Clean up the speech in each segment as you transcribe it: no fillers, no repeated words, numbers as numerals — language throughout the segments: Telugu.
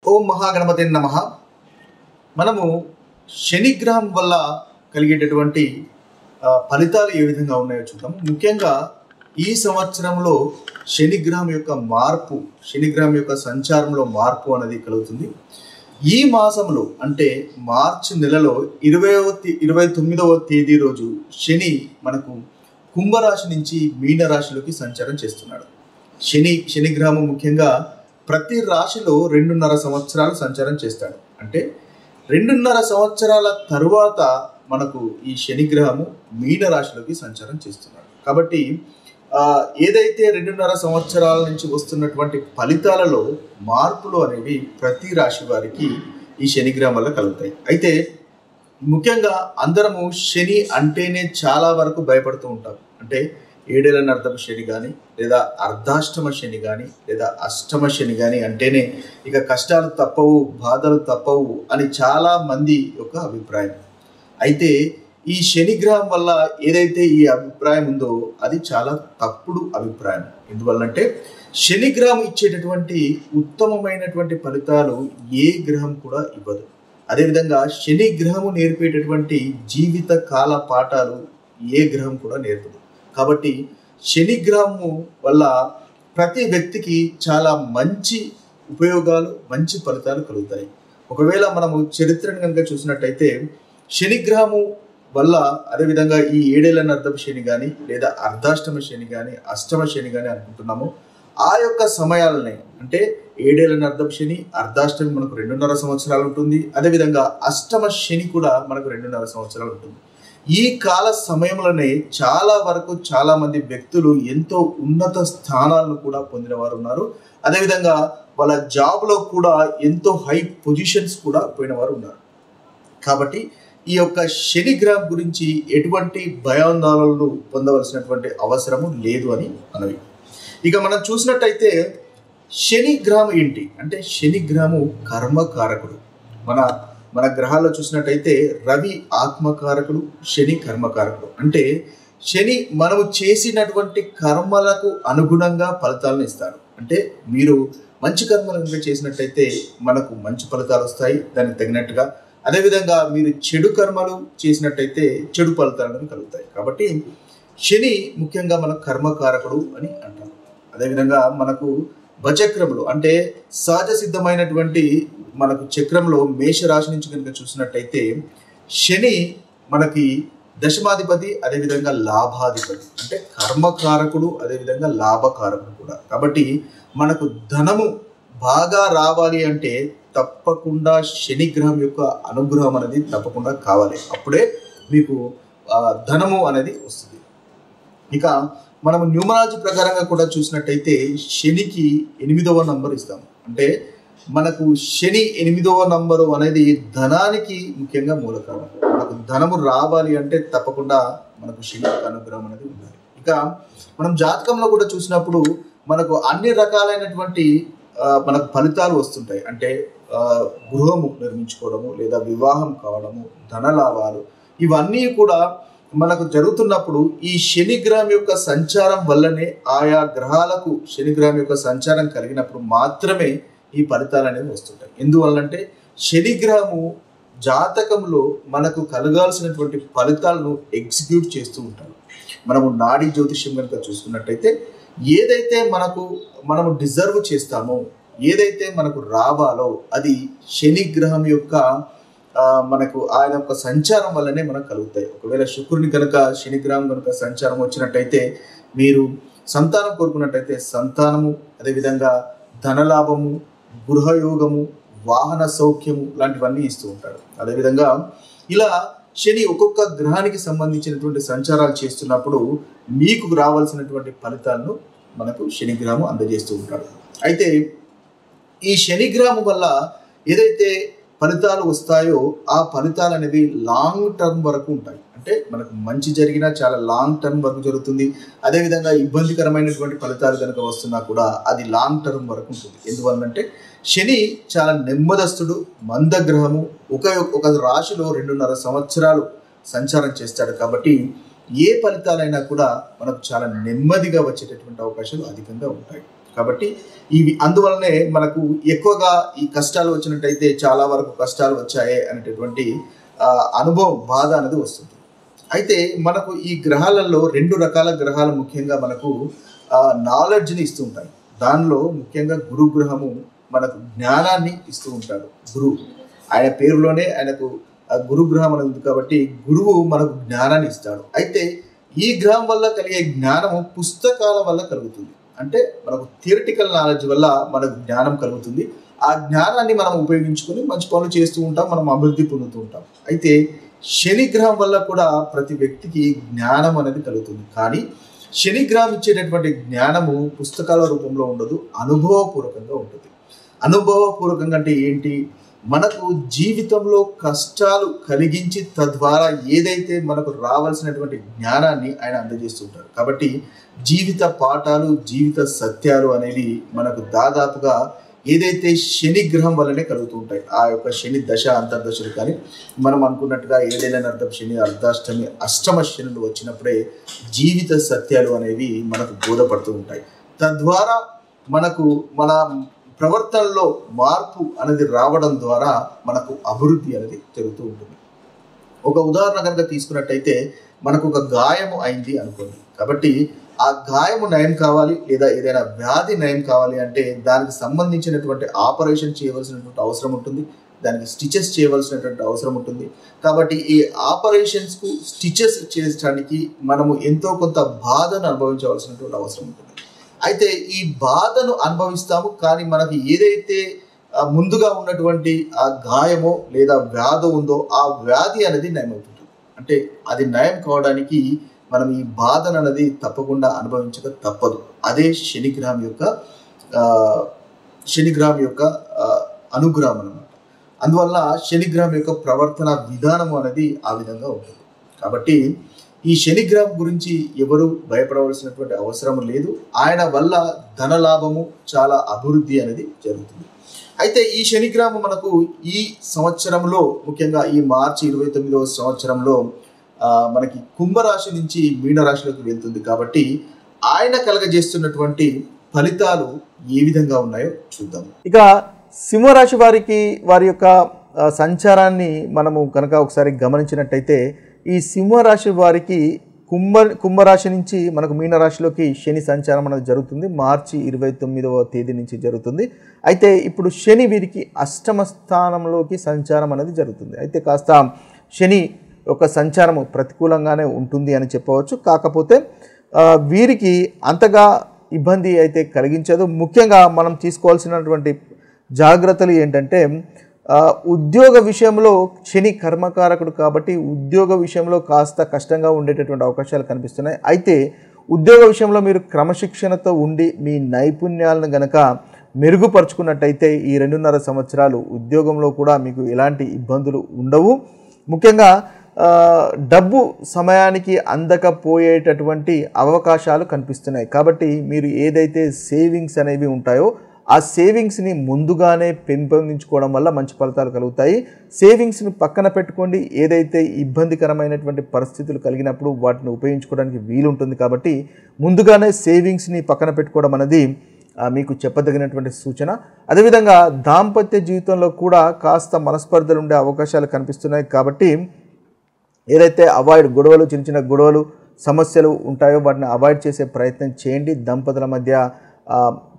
ఓం మహాగణపతి నమః. మనము శనిగ్రహం వల్ల కలిగేటటువంటి ఫలితాలు ఏ విధంగా ఉన్నాయో చూద్దాం. ముఖ్యంగా ఈ సంవత్సరంలో శనిగ్రహం యొక్క మార్పు, శనిగ్రహం యొక్క సంచారంలో మార్పు అనేది కలుగుతుంది. ఈ మాసంలో అంటే మార్చి నెలలో 29వ తేదీ రోజు శని మనకు కుంభరాశి నుంచి మీనరాశిలోకి సంచారం చేస్తున్నాడు. శనిగ్రహం ముఖ్యంగా ప్రతి రాశిలో 2.5 సంవత్సరాలు సంచారం చేస్తాడు. అంటే 2.5 సంవత్సరాల తరువాత మనకు ఈ శనిగ్రహము మీనరాశిలోకి సంచారం చేస్తున్నాడు. కాబట్టి ఏదైతే 2.5 సంవత్సరాల నుంచి వస్తున్నటువంటి ఫలితాలలో మార్పులు అనేవి ప్రతి రాశి వారికి ఈ శనిగ్రహం వల్ల కలుగుతాయి. అయితే ముఖ్యంగా అందరము శని అంటేనే చాలా వరకు భయపడుతూ ఉంటాం. అంటే 7 ఏళ్ల అర్ధమ శని కానీ, లేదా అర్ధాష్టమ శని కానీ, లేదా అష్టమ శని కానీ అంటేనే ఇక కష్టాలు తప్పవు, బాధలు తప్పవు అని చాలా మంది యొక్క అభిప్రాయం. అయితే ఈ శనిగ్రహం వల్ల ఏదైతే ఈ అభిప్రాయం ఉందో అది చాలా తప్పుడు అభిప్రాయం. ఎందువల్లంటే శనిగ్రహం ఇచ్చేటటువంటి ఉత్తమమైనటువంటి ఫలితాలు ఏ గ్రహం కూడా ఇవ్వదు. అదేవిధంగా శనిగ్రహము నేర్పేటటువంటి జీవిత కాల పాఠాలు ఏ గ్రహం కూడా నేర్పదు. కాబట్టి శనిగ్రహము వల్ల ప్రతి వ్యక్తికి చాలా మంచి ఉపయోగాలు, మంచి ఫలితాలు కలుగుతాయి. ఒకవేళ మనము చరిత్రను కనుక చూసినట్టయితే శనిగ్రహము వల్ల అదేవిధంగా ఈ 7 ఏళ్ల అర్ధమ శని కానీ, లేదా అర్ధాష్టమ శని కానీ, అష్టమ శని కానీ అనుకుంటున్నాము. ఆ యొక్క సమయాలనే అంటే 7 ఏళ్ల అర్ధమ శని, అర్ధాష్టమి మనకు 2.5 సంవత్సరాలు ఉంటుంది. అదేవిధంగా అష్టమ శని కూడా మనకు 2.5 సంవత్సరాలు ఉంటుంది. ఈ కాల సమయంలోనే చాలా మంది వ్యక్తులు ఎంతో ఉన్నత స్థానాలను కూడా పొందిన వారు ఉన్నారు. అదేవిధంగా వాళ్ళ జాబ్లో కూడా ఎంతో హై పొజిషన్స్ కూడా పోయిన వారు ఉన్నారు. కాబట్టి ఈ యొక్క శనిగ్రహం గురించి ఎటువంటి భయాందోళనలు పొందవలసినటువంటి అవసరము లేదు అని మనవి. ఇక మనం చూసినట్టయితే శనిగ్రహం ఏంటి అంటే శనిగ్రహము కర్మకారకుడు. మన గ్రహాల్లో చూసినట్టయితే రవి ఆత్మకారకుడు, శని కర్మకారకుడు. అంటే శని మనము చేసినటువంటి కర్మలకు అనుగుణంగా ఫలితాలను ఇస్తాడు. అంటే మీరు మంచి కర్మలు చేసినట్టయితే మనకు మంచి ఫలితాలు వస్తాయి దానికి తగినట్టుగా. అదేవిధంగా మీరు చెడు కర్మలు చేసినట్టయితే చెడు ఫలితాలను కలుగుతాయి. కాబట్టి శని ముఖ్యంగా మన కర్మకారకుడు అని అంటారు. అదేవిధంగా మనకు భచక్రములు అంటే సహజ సిద్ధమైనటువంటి మనకు చక్రంలో మేషరాశి నుంచి కనుక చూసినట్టయితే శని మనకి దశమాధిపతి, అదేవిధంగా లాభాధిపతి. అంటే కర్మకారకుడు, అదేవిధంగా లాభకారకుడు కూడా. కాబట్టి మనకు ధనము బాగా రావాలి అంటే తప్పకుండా శనిగ్రహం యొక్క అనుగ్రహం అనేది తప్పకుండా కావాలి. అప్పుడే మీకు ధనము అనేది వస్తుంది. ఇక మనము న్యూమరాలజీ ప్రకారంగా కూడా చూసినట్టయితే శనికి 8వ నంబర్ ఇస్తాము. అంటే మనకు శని 8వ నంబరు అనేది ధనానికి ముఖ్యంగా మూలకారణం. మనకు ధనము రావాలి అంటే తప్పకుండా మనకు శని అనుగ్రహం అనేది ఉండాలి. ఇక మనం జాతకంలో కూడా చూసినప్పుడు మనకు అన్ని రకాలైనటువంటి మనకు ఫలితాలు వస్తుంటాయి. అంటే గృహము నిర్మించుకోవడము, లేదా వివాహం కావడము, ధనలాభాలు, ఇవన్నీ కూడా మనకు జరుగుతున్నప్పుడు ఈ శనిగ్రహం యొక్క సంచారం వల్లనే, ఆయా గ్రహాలకు శనిగ్రహం యొక్క సంచారం కలిగినప్పుడు మాత్రమే ఈ ఫలితాలు అనేవి వస్తుంటాయి. ఎందువల్లంటే శనిగ్రహము జాతకంలో మనకు కలగాల్సినటువంటి ఫలితాలను ఎగ్జిక్యూట్ చేస్తూ ఉంటాడు. మనము నాడీ జ్యోతిష్యం కనుక చూసుకున్నట్టయితే ఏదైతే మనము డిజర్వ్ చేస్తామో, ఏదైతే మనకు రావాలో అది శనిగ్రహం యొక్క మనకు ఆయన యొక్క సంచారం వల్లనే మనకు కలుగుతాయి. ఒకవేళ శుక్రుని కనుక శనిగ్రహం కనుక సంచారం వచ్చినట్టయితే మీరు సంతానం కోరుకున్నట్టయితే సంతానము, అదేవిధంగా ధనలాభము, గృహయోగము, వాహన సౌఖ్యము లాంటివన్నీ ఇస్తూ ఉంటాడు. అదేవిధంగా ఇలా శని ఒక్కొక్క గ్రహానికి సంబంధించినటువంటి సంచారాలు చేస్తున్నప్పుడు మీకు రావాల్సినటువంటి ఫలితాలను మనకు శనిగ్రహము అందజేస్తూ ఉంటాడు. అయితే ఈ శనిగ్రహం వల్ల ఏదైతే ఫలితాలు వస్తాయో ఆ ఫలితాలు అనేవి లాంగ్ టర్మ్ వరకు ఉంటాయి. అంటే మనకు మంచి జరిగినా చాలా లాంగ్ టర్మ్ వరకు జరుగుతుంది. అదేవిధంగా ఇబ్బందికరమైనటువంటి ఫలితాలు కనుక వస్తున్నా కూడా అది లాంగ్ టర్మ్ వరకు ఉంటుంది. ఎందువల్లంటే శని చాలా నెమ్మదస్తుడు, మందగ్రహము. ఒక రాశిలో 2.5 సంవత్సరాలు సంచారం చేస్తాడు. కాబట్టి ఏ ఫలితాలైనా కూడా మనకు చాలా నెమ్మదిగా వచ్చేటటువంటి అవకాశాలు అధికంగా ఉంటాయి. కాబట్టి ఇవి అందువల్లనే మనకు ఎక్కువగా ఈ కష్టాలు వచ్చినట్టయితే చాలా వరకు కష్టాలు వచ్చాయి అనేటటువంటి అనుభవం, బాధ అనేది వస్తుంది. అయితే మనకు ఈ గ్రహాలలో 2 రకాల గ్రహాలు ముఖ్యంగా మనకు నాలెడ్జ్ని ఇస్తూ ఉంటాయి. దానిలో ముఖ్యంగా గురుగ్రహము మనకు జ్ఞానాన్ని ఇస్తూ ఉంటాడు. గురువు ఆయన పేరులోనే ఆయనకు గురుగ్రహం అనేది ఉంది కాబట్టి గురువు మనకు జ్ఞానాన్ని ఇస్తాడు. అయితే ఈ గ్రహం వల్ల కలిగే జ్ఞానము పుస్తకాల వల్ల కలుగుతుంది. అంటే మనకు థియరిటికల్ నాలెడ్జ్ వల్ల మనకు జ్ఞానం కలుగుతుంది. ఆ జ్ఞానాన్ని మనం ఉపయోగించుకొని మంచి పనులు చేస్తూ ఉంటాం, మనం అభివృద్ధి పొందుతూ ఉంటాం. అయితే శని గ్రహం వల్ల కూడా ప్రతి వ్యక్తికి జ్ఞానం అనేది కలుగుతుంది. కానీ శని గ్రహం ఇచ్చేటటువంటి జ్ఞానము పుస్తకాల రూపంలో ఉండదు, అనుభవపూర్వకంగా ఉంటుంది. అనుభవపూర్వకంగా అంటే ఏంటి? మనకు జీవితంలో కష్టాలు కలిగించి తద్వారా ఏదైతే మనకు రావాల్సినటువంటి జ్ఞానాన్ని ఆయన అందజేస్తుంటారు. కాబట్టి జీవిత పాఠాలు, జీవిత సత్యాలు అనేవి మనకు దాదాపుగా ఏదైతే శని గ్రహం వల్లనే కలుగుతూ ఉంటాయి. ఆ యొక్క శని దశ అంతర్దశలు కానీ మనం అనుకున్నట్టుగా ఏదైనా అర్థం శని, అర్ధాష్టమి, అష్టమ శనులు వచ్చినప్పుడే జీవిత సత్యాలు అనేవి మనకు బోధపడుతూ ఉంటాయి. తద్వారా మనకు మన ప్రవర్తనలో మార్పు అనేది రావడం ద్వారా మనకు అభివృద్ధి అనేది జరుగుతూ ఉంటుంది. ఒక ఉదాహరణ కనుక తీసుకున్నట్టయితే మనకు ఒక గాయము అయింది అనుకోండి. కాబట్టి ఆ గాయము నయం కావాలి లేదా ఏదైనా వ్యాధి నయం కావాలి అంటే దానికి సంబంధించినటువంటి ఆపరేషన్ చేయవలసినటువంటి అవసరం ఉంటుంది, దానికి స్టిచెస్ చేయవలసినటువంటి అవసరం ఉంటుంది. కాబట్టి ఈ ఆపరేషన్స్కు స్టిచెస్ చేయడానికి మనము ఎంతో కొంత బాధను అనుభవించవలసినటువంటి అవసరం ఉంటుంది. అయితే ఈ బాధను అనుభవిస్తాము, కానీ మనకి ఏదైతే ముందుగా ఉన్నటువంటి ఆ గాయమో లేదా వ్యాధి ఉందో ఆ వ్యాధి అనేది నయమవుతుంటుంది. అంటే అది నయం కావడానికి మనం ఈ బాధను అనేది తప్పకుండా అనుభవించక తప్పదు. అదే శనిగ్రహం యొక్క అనుగ్రహం అన్నమాట. అందువల్ల శనిగ్రహం యొక్క ప్రవర్తన విధానం అనేది ఆ విధంగా ఉంటుంది. కాబట్టి ఈ శనిగ్రహం గురించి ఎవరు భయపడవలసినటువంటి అవసరం లేదు. ఆయన వల్ల ధనలాభము, చాలా అభివృద్ధి అనేది జరుగుతుంది. అయితే ఈ శనిగ్రహం మనకు ఈ సంవత్సరంలో ముఖ్యంగా ఈ మార్చి 29వ సంవత్సరంలో మనకి కుంభరాశి నుంచి మీనరాశిలోకి వెళ్తుంది. కాబట్టి ఆయన కలగజేస్తున్నటువంటి ఫలితాలు ఏ విధంగా ఉన్నాయో చూద్దాం. ఇక సింహరాశి వారికి వారి యొక్క సంచారాన్ని మనము కనుక ఒకసారి గమనించినట్టయితే ఈ సింహరాశి వారికి కుంభరాశి నుంచి మనకు మీనరాశిలోకి శని సంచారం అనేది జరుగుతుంది. మార్చి 29వ తేదీ నుంచి జరుగుతుంది. అయితే ఇప్పుడు శని వీరికి అష్టమ స్థానంలోకి సంచారం అనేది జరుగుతుంది. అయితే కాస్త శని యొక్క సంచారము ప్రతికూలంగానే ఉంటుంది అని చెప్పవచ్చు. కాకపోతే వీరికి అంతగా ఇబ్బంది అయితే కలిగించదు. ముఖ్యంగా మనం తీసుకోవాల్సినటువంటి జాగ్రత్తలు ఏంటంటే ఉద్యోగ విషయంలో శని కర్మకారకుడు కాబట్టి ఉద్యోగ విషయంలో కాస్త కష్టంగా ఉండేటటువంటి అవకాశాలు కనిపిస్తున్నాయి. అయితే ఉద్యోగ విషయంలో మీరు క్రమశిక్షణతో ఉండి మీ నైపుణ్యాలను గనక మెరుగుపరుచుకున్నట్టయితే ఈ 2.5 సంవత్సరాలు ఉద్యోగంలో కూడా మీకు ఎలాంటి ఇబ్బందులు ఉండవు. ముఖ్యంగా డబ్బు సమయానికి అందకపోయేటటువంటి అవకాశాలు కనిపిస్తున్నాయి. కాబట్టి మీరు ఏదైతే సేవింగ్స్ అనేవి ఉంటాయో ఆ సేవింగ్స్ని ముందుగానే పెంపొందించుకోవడం వల్ల మంచి ఫలితాలు కలుగుతాయి. సేవింగ్స్ని పక్కన పెట్టుకోండి. ఏదైతే ఇబ్బందికరమైనటువంటి పరిస్థితులు కలిగినప్పుడు వాటిని ఉపయోగించుకోవడానికి వీలుంటుంది. కాబట్టి ముందుగానే సేవింగ్స్ని పక్కన పెట్టుకోవడం అనేది మీకు చెప్పదగినటువంటి సూచన. అదేవిధంగా దాంపత్య జీవితంలో కూడా కాస్త మనస్పర్ధలు ఉండే అవకాశాలు కనిపిస్తున్నాయి. కాబట్టి ఏదైతే గొడవలు, చిన్న చిన్న గొడవలు, సమస్యలు ఉంటాయో వాటిని అవాయిడ్ చేసే ప్రయత్నం చేయండి. దంపతుల మధ్య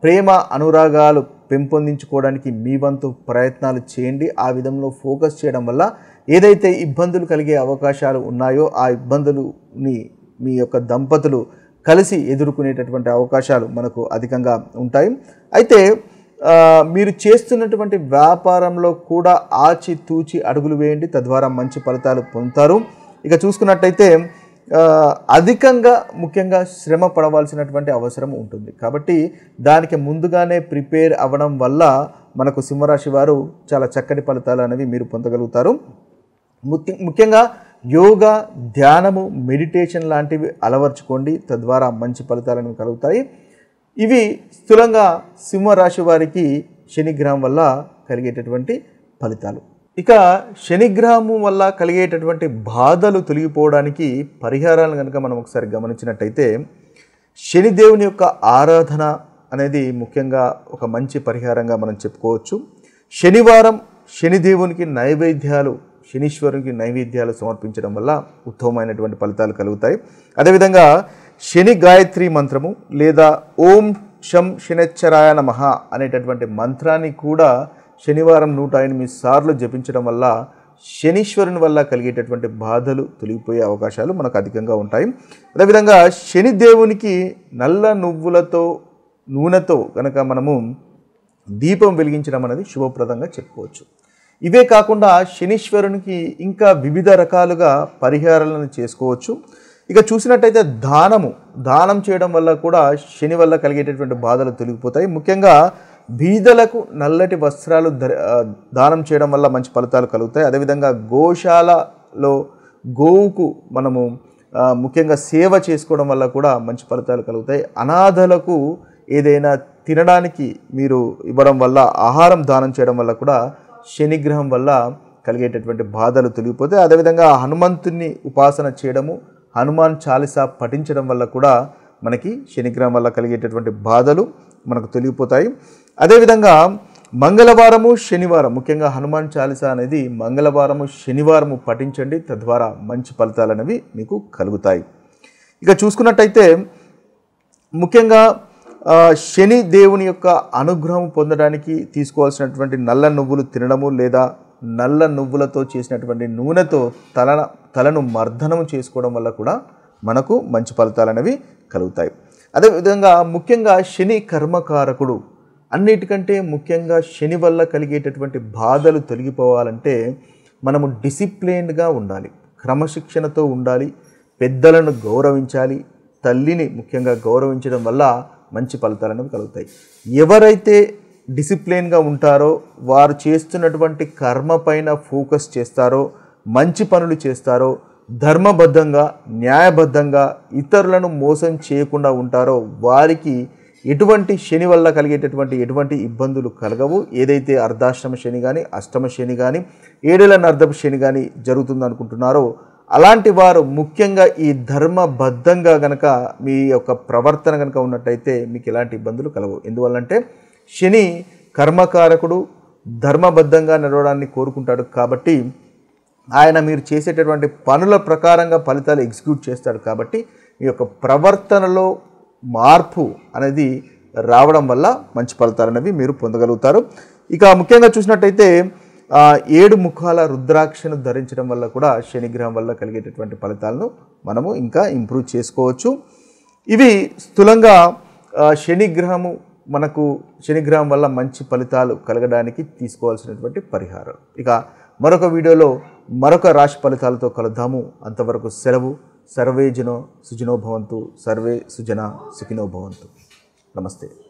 ప్రేమ అనురాగాలు పెంపొందించుకోవడానికి మీ వంతు ప్రయత్నాలు చేయండి. ఆ విధంలో ఫోకస్ చేయడం వల్ల ఏదైతే ఇబ్బందులు కలిగే అవకాశాలు ఉన్నాయో ఆ ఇబ్బందులని మీ యొక్క దంపతులు కలిసి ఎదుర్కొనేటటువంటి అవకాశాలు మనకు అధికంగా ఉంటాయి. అయితే మీరు చేస్తున్నటువంటి వ్యాపారంలో కూడా ఆచితూచి అడుగులు వేయండి, తద్వారా మంచి ఫలితాలు పొందుతారు. ఇక చూసుకున్నట్టయితే అధికంగా ముఖ్యంగా శ్రమ పడవలసినటువంటి అవసరం ఉంటుంది. కాబట్టి దానికి ముందుగానే ప్రిపేర్ అవ్వడం వల్ల మనకు సింహరాశి వారు చాలా చక్కటి ఫలితాలు అనేవి మీరు పొందగలుగుతారు. ముఖ్యంగా యోగా, ధ్యానము, మెడిటేషన్ లాంటివి అలవర్చుకోండి, తద్వారా మంచి ఫలితాలు అనేవి కలుగుతాయి. ఇవి స్థూలంగా సింహరాశి వారికి శనిగ్రహం వల్ల కలిగేటటువంటి ఫలితాలు. ఇక శనిగ్రహము వల్ల కలిగేటటువంటి బాధలు తొలగిపోవడానికి పరిహారాలను కనుక మనం ఒకసారి గమనించినట్టయితే శనిదేవుని యొక్క ఆరాధన, అనేది ముఖ్యంగా ఒక మంచి పరిహారంగా మనం చెప్పుకోవచ్చు. శనివారం శనిదేవునికి నైవేద్యాలు, శనీశ్వరునికి నైవేద్యాలు సమర్పించడం వల్ల ఉత్తమమైనటువంటి ఫలితాలు కలుగుతాయి. అదేవిధంగా శని గాయత్రి మంత్రము లేదా ఓం శం శనిశ్చరాయ నమః అనేటటువంటి మంత్రాన్ని కూడా శనివారం 108 సార్లు జపించడం వల్ల శనీశ్వరుని వల్ల కలిగేటటువంటి బాధలు తొలగిపోయే అవకాశాలు మనకు అధికంగా ఉంటాయి. అదేవిధంగా శనిదేవునికి నల్ల నువ్వులతో నూనెతో కనుక మనము దీపం వెలిగించడం అనేది శుభప్రదంగా చెప్పుకోవచ్చు. ఇవే కాకుండా శనీశ్వరునికి ఇంకా వివిధ రకాలుగా పరిహారాలను చేసుకోవచ్చు. ఇక చూసినట్టయితే దానం చేయడం వల్ల కూడా శని వల్ల కలిగేటటువంటి బాధలు తొలగిపోతాయి. ముఖ్యంగా బీదలకు నల్లటి వస్త్రాలు దానం చేయడం వల్ల మంచి ఫలితాలు కలుగుతాయి. అదేవిధంగా గోశాలలో గోవుకు మనము ముఖ్యంగా సేవ చేసుకోవడం వల్ల కూడా మంచి ఫలితాలు కలుగుతాయి. అనాథలకు ఏదైనా తినడానికి మీరు ఇవ్వడం వల్ల, ఆహారం దానం చేయడం వల్ల కూడా శనిగ్రహం వల్ల కలిగేటటువంటి బాధలు తొలగిపోతాయి. అదేవిధంగా హనుమంతుని ఉపాసన చేయడము, హనుమాన్ చాలీసా పఠించడం వల్ల కూడా మనకి శనిగ్రహం వల్ల కలిగేటటువంటి బాధలు మనకు తొలగిపోతాయి. అదేవిధంగా మంగళవారము శనివారం, ముఖ్యంగా హనుమాన్ చాలీసా అనేది మంగళవారము శనివారము పఠించండి, తద్వారా మంచి ఫలితాలు అనేవి మీకు కలుగుతాయి. ఇక చూసుకున్నట్టయితే ముఖ్యంగా శని దేవుని యొక్క అనుగ్రహం పొందడానికి తీసుకోవాల్సినటువంటి నల్ల నువ్వులు తినడము లేదా నల్ల నువ్వులతో చేసినటువంటి నూనెతో తలను మర్దనం చేసుకోవడం వల్ల కూడా మనకు మంచి ఫలితాలు అనేవి కలుగుతాయి. అదేవిధంగా ముఖ్యంగా శని కర్మకారకుడు. అన్నిటికంటే ముఖ్యంగా శని వల్ల కలిగేటటువంటి బాధలు తొలగిపోవాలంటే మనము డిసిప్లిన్డ్గా ఉండాలి, క్రమశిక్షణతో ఉండాలి, పెద్దలను గౌరవించాలి, తల్లిని ముఖ్యంగా గౌరవించడం వల్ల మంచి ఫలితాలు అనేవి కలుగుతాయి. ఎవరైతే డిసిప్లిన్గా ఉంటారో, వారు చేస్తున్నటువంటి కర్మ పైన ఫోకస్ చేస్తారో, మంచి పనులు చేస్తారో, ధర్మబద్ధంగా న్యాయబద్ధంగా ఇతరులను మోసం చేయకుండా ఉంటారో వారికి ఎటువంటి శని వల్ల కలిగేటటువంటి ఎటువంటి ఇబ్బందులు కలగవు. ఏదైతే అర్ధాష్టమ శని కానీ, అష్టమ శని కానీ, 7 ఏళ్ల అర్ధపు శని కానీ జరుగుతుంది అనుకుంటున్నారో అలాంటి వారు ముఖ్యంగా ఈ ధర్మబద్ధంగా గనక మీ యొక్క ప్రవర్తన కనుక ఉన్నట్టయితే మీకు ఎలాంటి ఇబ్బందులు కలగవు. ఎందువల్లంటే శని కర్మకారకుడు, ధర్మబద్ధంగా నడవడాన్ని కోరుకుంటాడు. కాబట్టి ఆయన మీరు చేసేటటువంటి పనుల ప్రకారంగా ఫలితాలు ఎగ్జిక్యూట్ చేస్తాడు. కాబట్టి మీ యొక్క ప్రవర్తనలో మార్పు అనేది రావడం వల్ల మంచి ఫలితాలు అనేవి మీరు పొందగలుగుతారు. ఇక ముఖ్యంగా చూసినట్టయితే 7 ముఖాల రుద్రాక్షను ధరించడం వల్ల కూడా శనిగ్రహం వల్ల కలిగేటటువంటి ఫలితాలను మనము ఇంకా ఇంప్రూవ్ చేసుకోవచ్చు. ఇవి స్థూలంగా శనిగ్రహం వల్ల మంచి ఫలితాలు కలగడానికి తీసుకోవాల్సినటువంటి పరిహారం. ఇక మరొక వీడియోలో మరొక రాశి ఫలితాలతో కలుద్దాము. అంతవరకు సెలవు. సర్వే జనో సుజనో భవంతు, సర్వే సుజన సుఖినో భవంతు. నమస్తే.